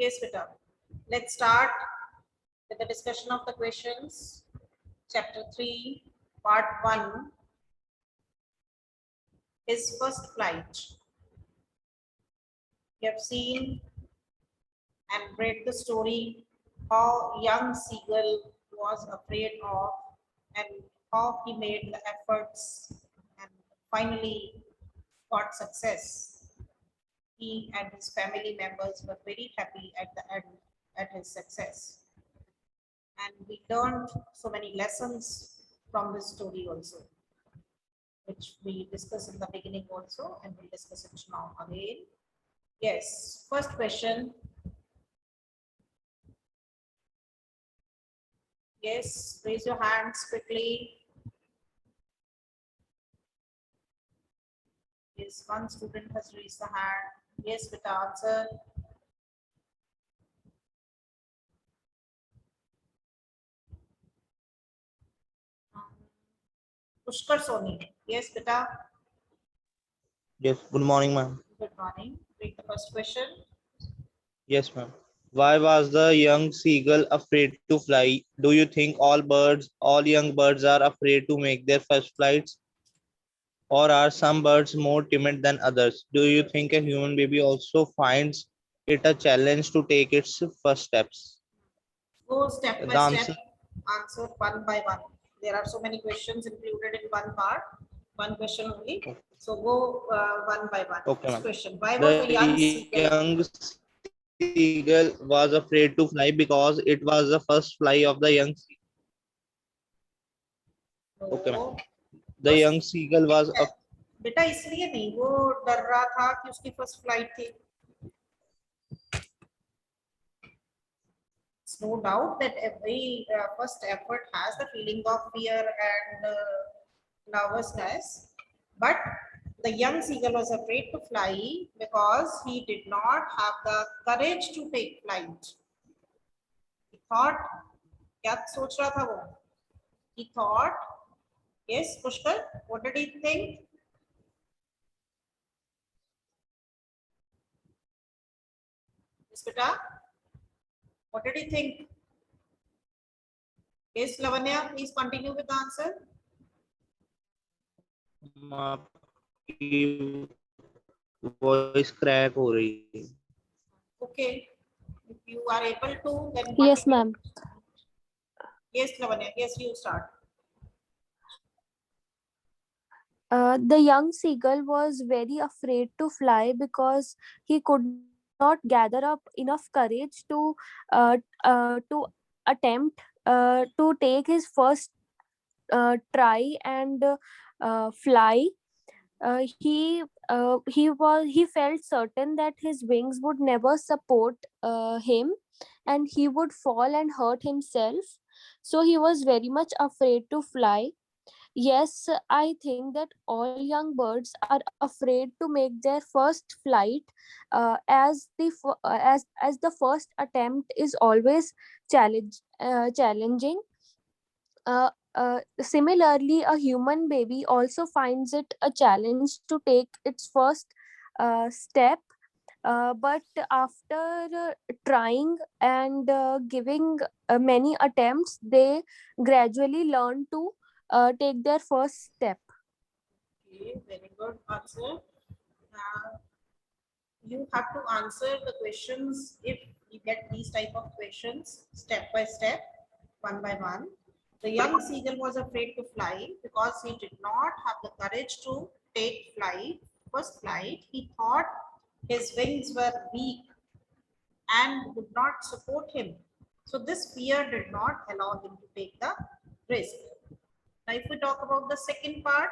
Yes, beta. Let's start with the discussion of the questions. Chapter 3, Part 1 is first flight. We have seen and read the story how young seagull was afraid of and how he made the efforts and finally got success. He and his family members were very happy at the end at his success. And we learned so many lessons from this story also, which we discussed in the beginning also, and we'll discuss it now again. Yes, first question. Yes, raise your hands quickly. Yes, one student has raised the hand. Yes, with the answer. Pushkar Soni. Yes, beta. Yes, good morning, ma'am. Good morning. Read the first question. Yes, ma'am. Why was the young seagull afraid to fly? Do you think all young birds are afraid to make their first flights? Or are some birds more timid than others? Do you think a human baby also finds it a challenge to take its first steps? Go step by The step, answer, answer one by one. There are so many questions included in one part, one question only. So go one by one. okay, First ma'am. question. Why was a young The seagull? young seagull was afraid to fly because it was the first fly of the young seagull. Okay, ma'am. No. The First, young seagull was बेटा इसलिए नहीं वो डर रहा था कि उसकी first flight थी. It's no doubt that every first effort has the feeling of fear and nervousness, but the young seagull was afraid to fly because he did not have the courage to take flight. He thought, क्या सोच रहा था वो? He thought, yes, Pushkar, what did he think? Yes, beta, what did he think? Yes, Lavanya, please continue with the answer. Voice crack हो रही है. Okay, if you are able to, then Yes, continue. ma'am. Yes, Lavanya, yes, you start. The young seagull was very afraid to fly because he could not gather up enough courage to attempt to take his first try and fly. He felt certain that his wings would never support him, and he would fall and hurt himself. So he was very much afraid to fly. Yes, I think that all young birds are afraid to make their first flight, as the first attempt is always challenging. Similarly, a human baby also finds it a challenge to take its first step. But after trying and giving many attempts, they gradually learn to take their first step. Okay, very good answer. You have to answer the questions if you get these type of questions step by step, one by one. The young seagull was afraid to fly because he did not have the courage to take flight. First flight, he thought his wings were weak and would not support him. So this fear did not allow him to take the risk. Now, if we talk about the second part,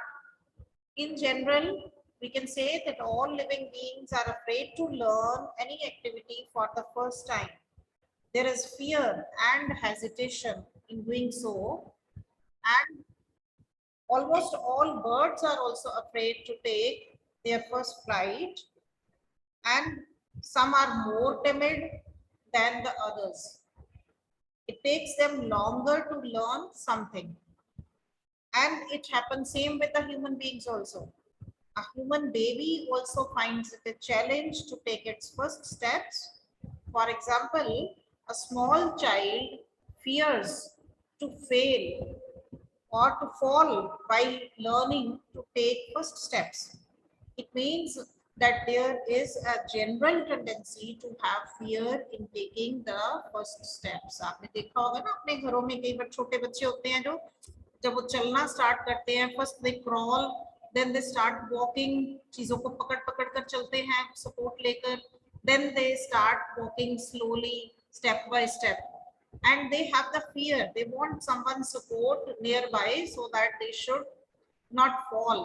in general, we can say that all living beings are afraid to learn any activity for the first time. There is fear and hesitation in doing so, and almost all birds are also afraid to take their first flight, and some are more timid than the others. It takes them longer to learn something, and it happens same with the human beings also. A human baby also finds it a challenge to take its first steps, For example, a small child fears to fail or to fall by learning to take first steps. It means that there is a general tendency to have fear in taking the first steps. आपने देखा होगा ना अपने घरों में कई बार छोटे बच्चे होते हैं जो जब वो चलना स्टार्ट करते हैं, first they crawl, then they start walking, चीजों को पकड़ पकड़ कर चलते हैं सपोर्ट लेकर, then they start walking slowly step by step, and they have the fear, they want someone support nearby so that they should not fall.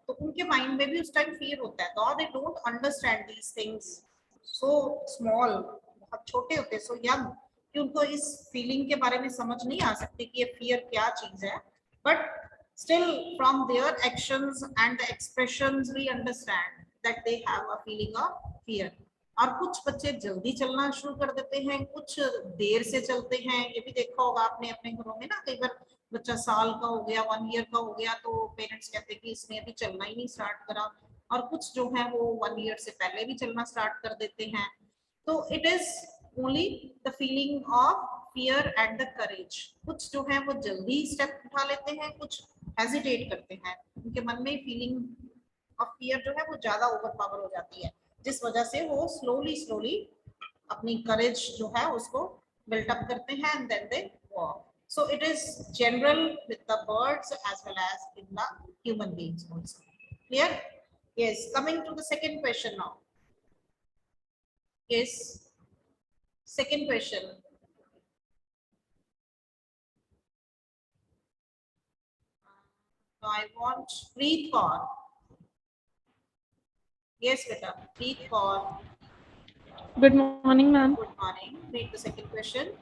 तो उनके माइंड में भी उस टाइम फियर होता है, तो they don't understand these things, so small, बहुत छोटे होते हैं, सो यंग, कि उनको इस फीलिंग के बारे में समझ नहीं आ सकती कि ये फियर क्या चीज है, but still from their actions and the expressions we understand that they have a feeling of fear. और कुछ बच्चे जल्दी चलना शुरू कर देते हैं, कुछ देर से चलते हैं, ये भी देखा होगा आपने अपने घरों में ना, कई बार बच्चा साल का हो गया, 1 ईयर का हो गया, तो पेरेंट्स कहते हैं कि इसने अभी चलना ही नहीं स्टार्ट करा, और कुछ जो है वो 1 ईयर से पहले भी चलना स्टार्ट कर देते हैं। तो it is only the feeling of fear and the courage. कुछ जो है वो जल्दी स्टेप उठा लेते हैं, कुछ हेजिटेट करते हैं, उनके मन में फीलिंग ऑफ फियर जो है वो ज्यादा ओवर पावर हो जाती है, जिस वजह से वो स्लोली स्लोली अपनी करेज जो है उसको बिल्टअप करते हैं and then they walk. So it is general with the birds as well as in the human beings also. Clear? Yes. Coming to the second question now. Yes. Second question. Now I want Preet Kaur. Yes, beta. Preet Kaur. Good morning, ma'am. Good morning. Read the second question.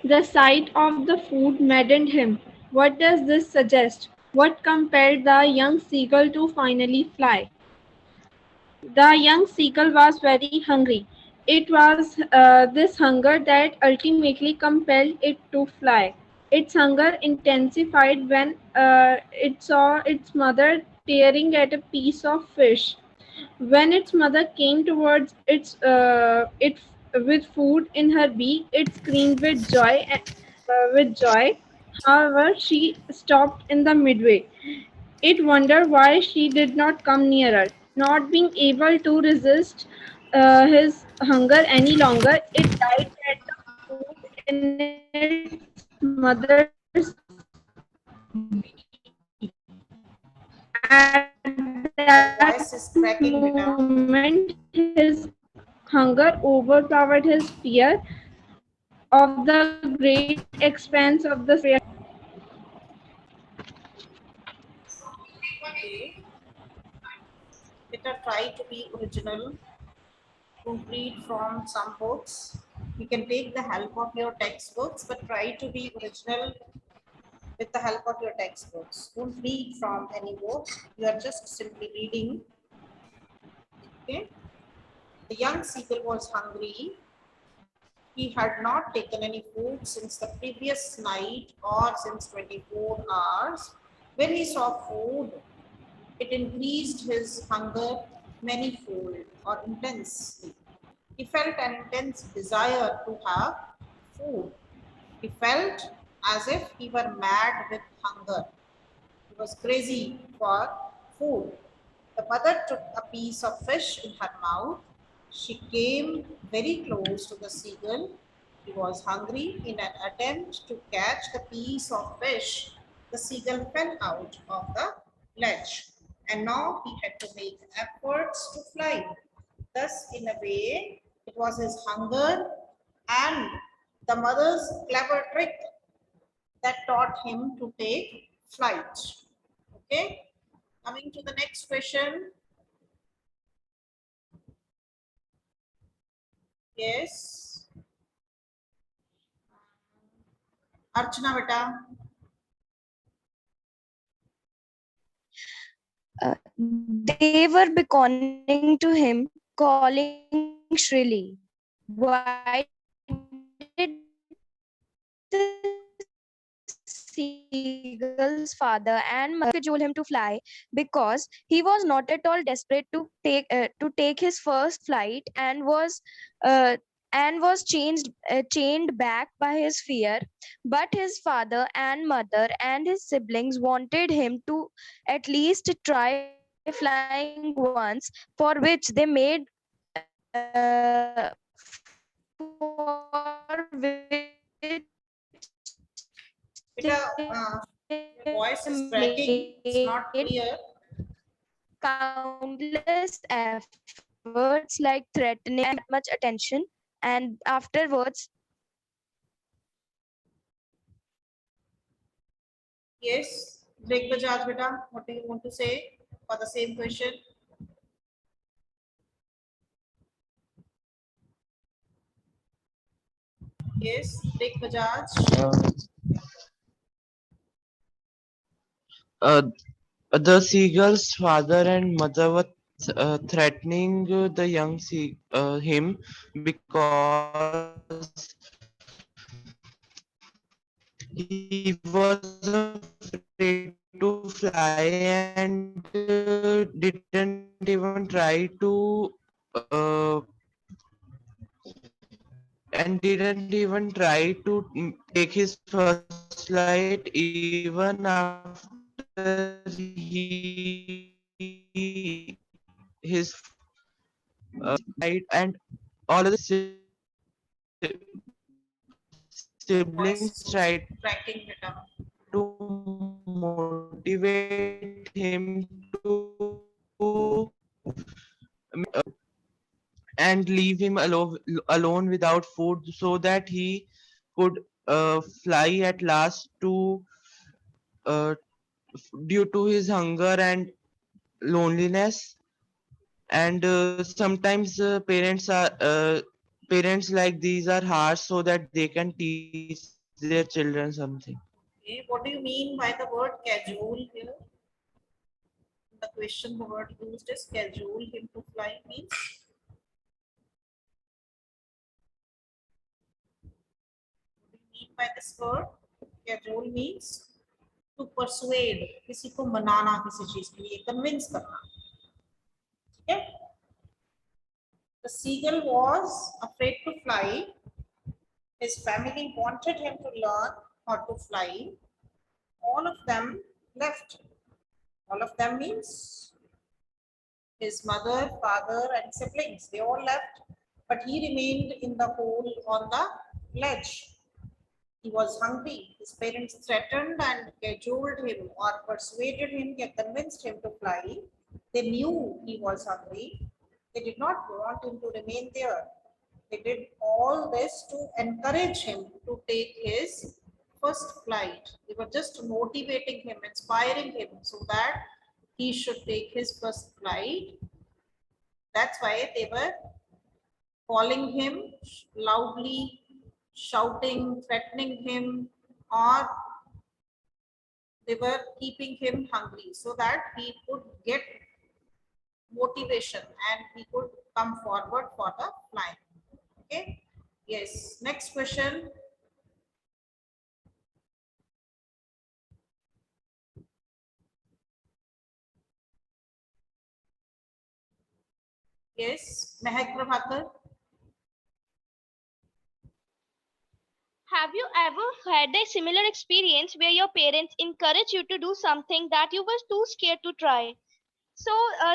The sight of the food maddened him. What does this suggest? What compelled the young seagull to finally fly? The young seagull was very hungry. It was this hunger that ultimately compelled it to fly. Its hunger intensified when it saw its mother tearing at a piece of fish. When its mother came towards it with food in her beak, it screamed with joy. However, she stopped in the midway. It wondered why she did not come nearer. Not being able to resist his hunger any longer, it dived at the food in its mother's at that Voice is cracking, beta. moment, his hunger overpowered his fear of the great expanse of the sea. Okay. Beta, try to be original. To read from some books. You can take the help of your textbooks, but try to be original with the help of your textbooks. Don't read from any book. You are just simply reading. Okay. The young seagull was hungry. He had not taken any food since the previous night or since 24 hours. When he saw food, it increased his hunger manyfold or intensely. He felt an intense desire to have food. He felt as if he were mad with hunger. He was crazy for food. The mother took a piece of fish in her mouth. She came very close to the seagull. He was hungry. In an attempt to catch the piece of fish, the seagull fell out of the ledge, and now he had to make efforts to fly. Thus, in a way, it was his hunger and the mother's clever trick that taught him to take flight. Okay, coming to the next question. Yes. Archana beta. They were beckoning to him, calling shrilly. Why did the seagull's father and mother cajole him to fly because he was not at all desperate to take his first flight uh, and was chained back by his fear. But his father and mother and his siblings wanted him to at least try flying once, for which they made Beta, your voice is cracking. It's not clear. countless efforts like threatening much attention, and afterwards Yes, Greg Bajaj, beta, what do you want to say for the same question? Yes, Greg Bajaj. Uh, the seagull's father and mother were threatening the him because he was afraid to fly and didn't even try to uh, take his first flight even after his flight, and all of the Your voice siblings is tried cracking, beta. to motivate him to and leave him alone without food so that he could fly at last to uh, due to his hunger and loneliness. And sometimes parents like these are harsh so that they can teach their children something. Okay, what do you mean by the word cajole here? The question, the word used is cajole him to fly means. What do you mean by this word? Cajole means to persuade, किसी को मनाना किसी चीज के लिए, convince करना. Okay? The seagull was afraid to fly. His family wanted him to learn how to fly. All of them left. All of them means his mother, father, and siblings. They all left, but he remained in the hole on the ledge. He was hungry. His parents threatened and cajoled him or persuaded him, they convinced him to fly. They knew he was hungry. They did not want him to remain there. They did all this to encourage him to take his first flight. They were just motivating him, inspiring him so that he should take his first flight. That's why they were calling him loudly, shouting, threatening him, or they were keeping him hungry so that he could get motivation and he could come forward for the flying. Okay. Yes. Next question. Yes. Mehak Prabhakar. Have you ever had a similar experience where your parents encourage you to do something that you were too scared to try? So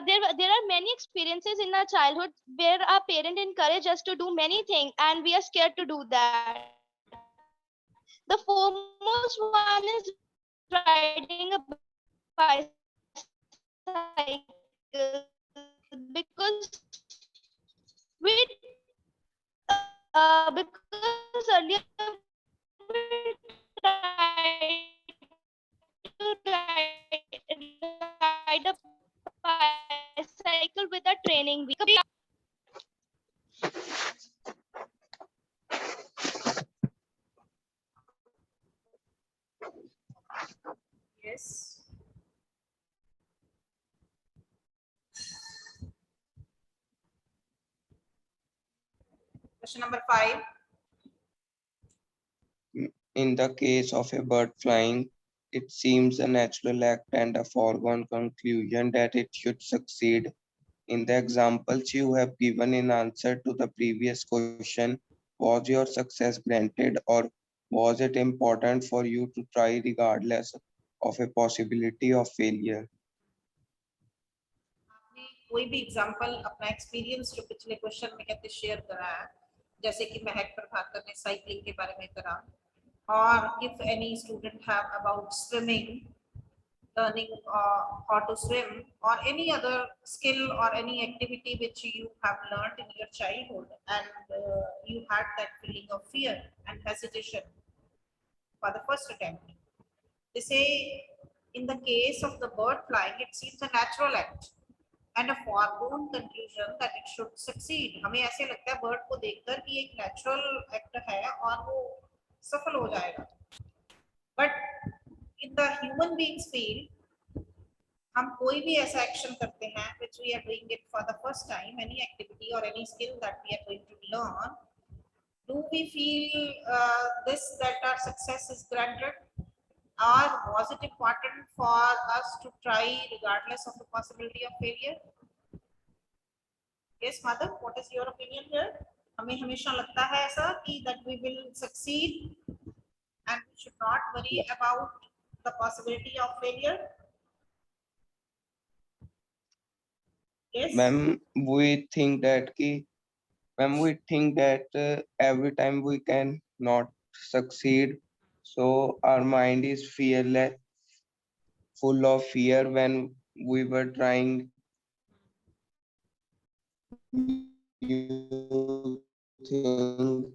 there are many experiences in our childhood where our parent encourage us to do many things and we are scared to do that. The foremost one is riding a bicycle because earlier we tried to ride a bicycle with a training wheel. Yes. Question number 5. In the case of a bird flying, it seems a natural act and a foregone conclusion that it should succeed. In the examples you have given in answer to the previous question, was your success granted or was it important for you to try regardless of a possibility of failure? आपने कोई भी example अपना experience जो पिछले question में कहते share करा है, जैसे कि महक प्रभाकर ने साइकिलिंग के बारे में करा, और if any student have about swimming, learning how to swim, or any other skill or any activity which you have learned in your childhood, and you had that feeling of fear and hesitation for the first attempt. They say in the case of the bird flying, it seems a natural act and a foregone conclusion that it should succeed. हमें ऐसे लगता है bird को देखकर कि एक natural act है और वो सफल हो जाएगा, but in the human beings feel, हम कोई भी ऐसा एक्शन करते हैं which we are doing it for the first time, any activity or any skill that we are going to learn, do we feel this that our success is granted, or was it important for us to try regardless of the possibility of failure? Yes, mother, what is your opinion here? हमें हमेशा लगता है ऐसा कि that we will succeed and we should not worry about the possibility of failure. Yes. Ma'am, we think that every time we can not succeed, so our mind is fearless, full of fear when we were trying new thing.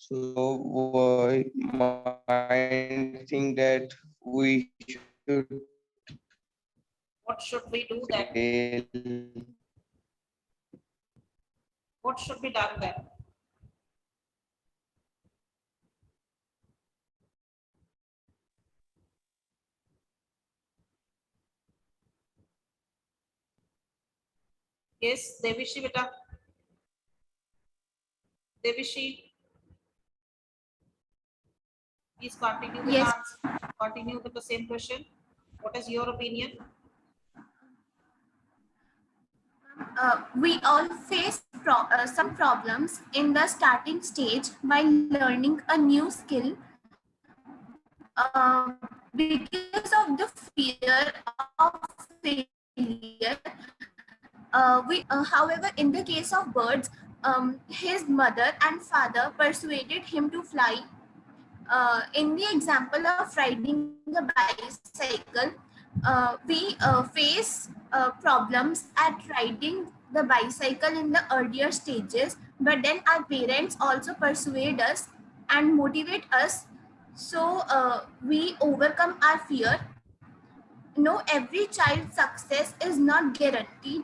So why mind think that we should What should we do then? fail? What should be done then? Yes, Devishi beta. Devishi, please continue with Yes. continue with the same question. What is your opinion? We all face some problems in the starting stage while learning a new skill because of the fear of failure. However, in the case of birds, his mother and father persuaded him to fly. In the example of riding a bicycle, we face problems at riding the bicycle in the earlier stages, but then our parents also persuade us and motivate us, so we overcome our fear. No, every child's success is not guaranteed,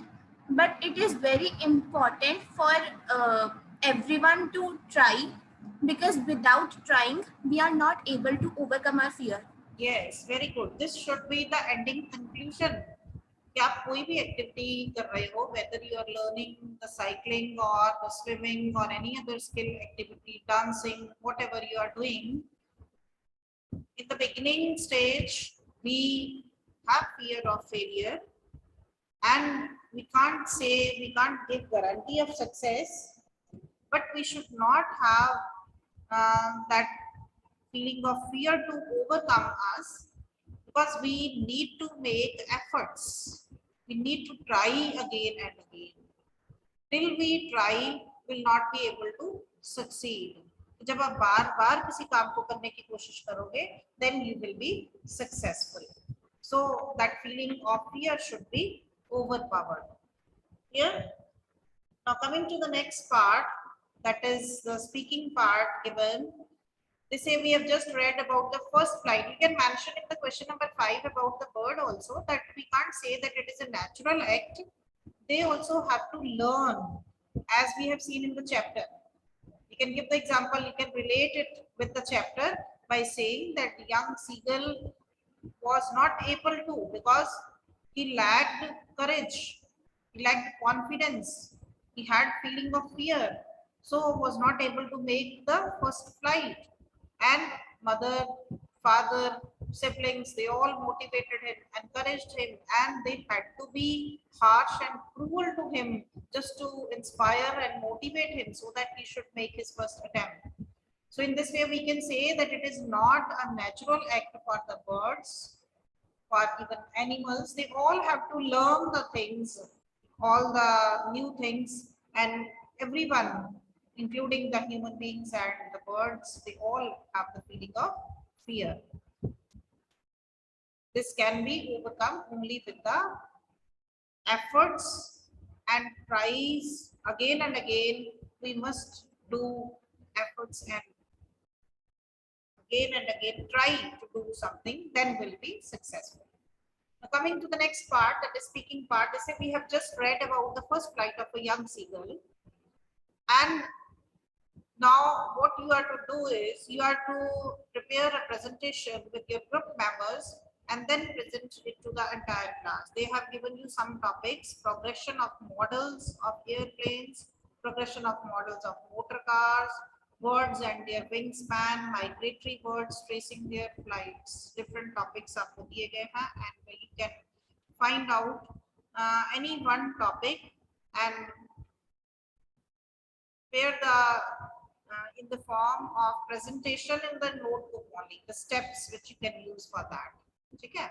but it is very important for everyone to try, because without trying, we are not able to overcome our fear. Yes, very good. This should be the ending conclusion. कि आप कोई भी activity कर रहे हो, whether you are learning the cycling or the swimming or any other skill activity, dancing, whatever you are doing, in the beginning stage, we have fear of failure, and we can't give guarantee of success, but we should not have that feeling of fear to overcome us, because we need to make efforts. We need to try again and again. Till we try, will not be able to succeed. जब आप बार-बार किसी काम को करने की कोशिश करोगे, then you will be successful. So that feeling of fear should be overpowered. Here, now coming to the next part, that is the speaking part given. They say we have just read about the first flight. You can mention in the question number 5 about the bird also, that we can't say that it is a natural act. They also have to learn, as we have seen in the chapter. You can give the example, you can relate it with the chapter by saying that young seagull was not able to, because he lacked courage, he lacked confidence, he had feeling of fear, so was not able to make the first flight. And mother, father siblings, they all motivated him, encouraged him, and they had to be harsh and cruel to him just to inspire and motivate him so that he should make his first attempt. So in this way, we can say that it is not a natural act for the birds, for even animals. They all have to learn the things, all the new things, and everyone, including the human beings and the birds, they all have the feeling of fear. This can be overcome only with the efforts and tries again and again. We must do efforts and again and again try to do something, then we'll be successful. Now coming to the next part, that is speaking part, they say we have just read about the first flight of a young seagull. And now what you are to do is you are to prepare a presentation with your group members and then present it to the entire class. They have given you some topics: progression of models of airplanes, progression of models of motor cars, birds and their wingspan, migratory birds tracing their flights. Different topics आपको दिए गए हैं and you can find out any one topic and prepare the in the form of presentation in the notebook only, the steps which you can use for that. Okay.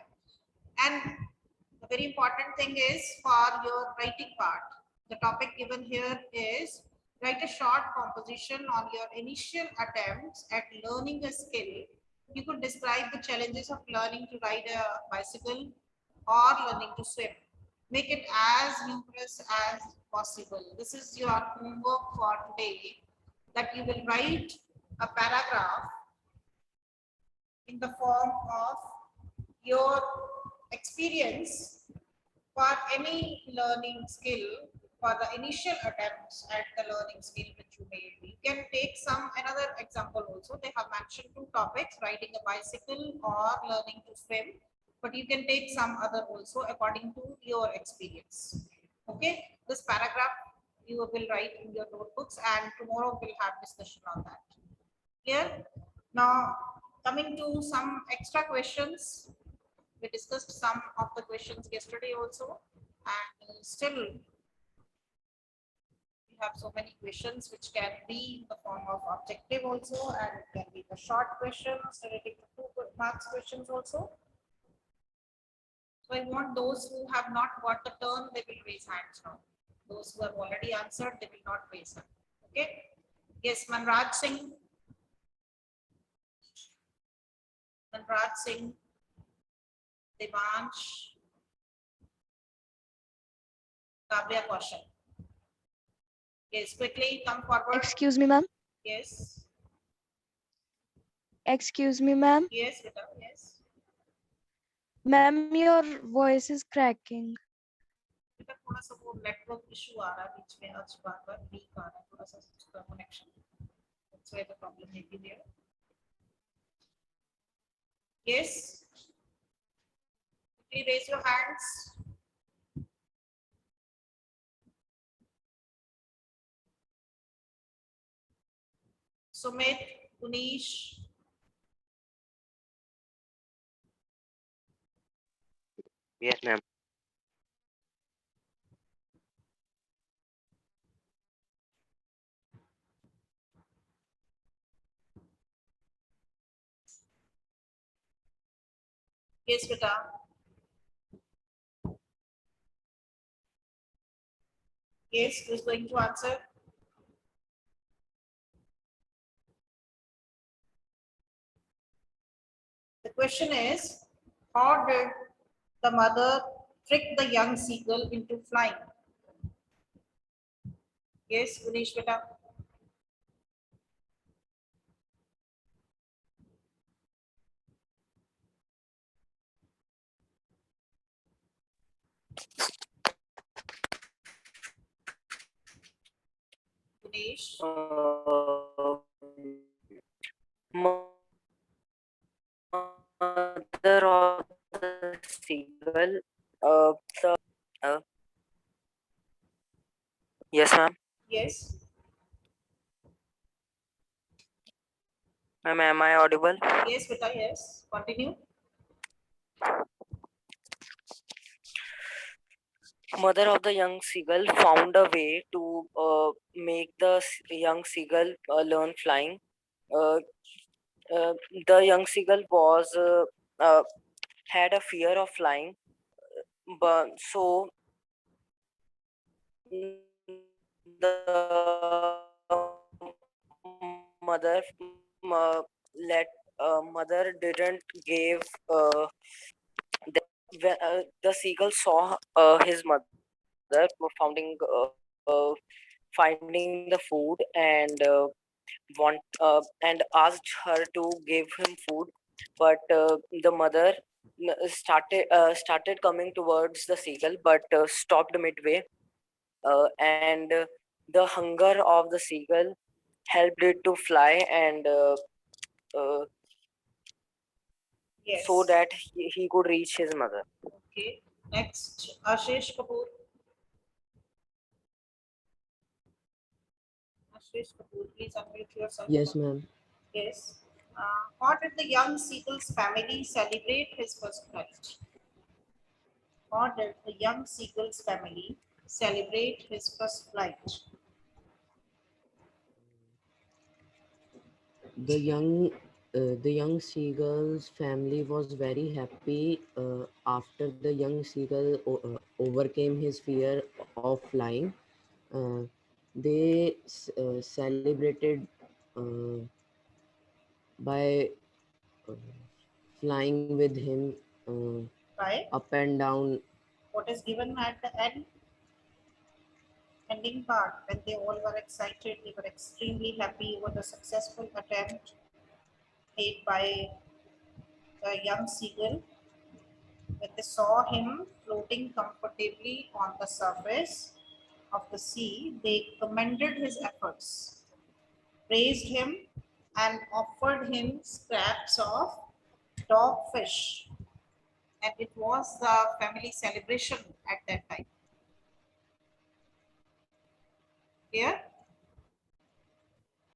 And the very important thing is for your writing part, the topic given here is write a short composition on your initial attempts at learning a skill. You could describe the challenges of learning to ride a bicycle or learning to swim. Make it as humorous as possible. This is your homework for today, that you will write a paragraph in the form of your experience for any learning skill, for the initial attempts at the learning skill which you made. You can take some another example also. They have mentioned two topics: riding a bicycle or learning to swim, but you can take some other also according to your experience. Okay, this paragraph you will write in your notebooks, and tomorrow we'll have discussion on that. Clear? Now coming to some extra questions. We discussed some of the questions yesterday also, and still we have so many questions which can be in the form of objective also, and can be the short questions related to 2 marks questions also. So I want those who have not got the turn, they will raise hands now. Those who have already answered, they will not raise hand. Okay. Yes, Manraj Singh. Manraj Singh. Devansh. Kavya Kaushal. Yes, quickly come forward. Excuse me, ma'am. Yes. Excuse me, ma'am. Yes, Vita. Yes. Ma'am, your voice is cracking. बेटा थोड़ा सा वो network issue आ रहा है बीच में, आज बार-बार week आ रहा है थोड़ा सा उसका connection. That's why the problem may be there. Yes. Please raise your hands. Sumit, Punish. Yes, ma'am. Yes, beta. Yes, who's going to answer? The question is, how did the mother trick the young seagull into flying? Yes, Punish, beta. Punish. Mother of the seagull. So, yes, ma'am. Yes. Ma'am, am I audible? Yes, beta. Yes. Continue. Mother of the young seagull found a way to make the young seagull learn flying. Uh, uh, the young seagull was had a fear of flying, but so the mother let mother didn't give the, the seagull saw his mother finding the food and asked her to give him food, but the mother started coming towards the seagull but stopped midway, and the hunger of the seagull helped it to fly and uh, Yes. so that he could reach his mother. Okay. Next, Ashish Kapoor. Ashish Kapoor, please unmute yourself. Yes, ma'am. Yes. How did the young seagull's family celebrate his first flight? How did the young seagull's family celebrate his first flight? The young seagull's family was very happy after the young seagull overcame his fear of flying. Uh, they celebrated uh, by uh, flying with him Right? up and down. What is given at the ending part when they all were excited, they were extremely happy over the successful attempt made by the young seagull. When they saw him floating comfortably on the surface of the sea, they commended his efforts, praised him, and offered him scraps of dogfish. And it was the family celebration at that time. Here,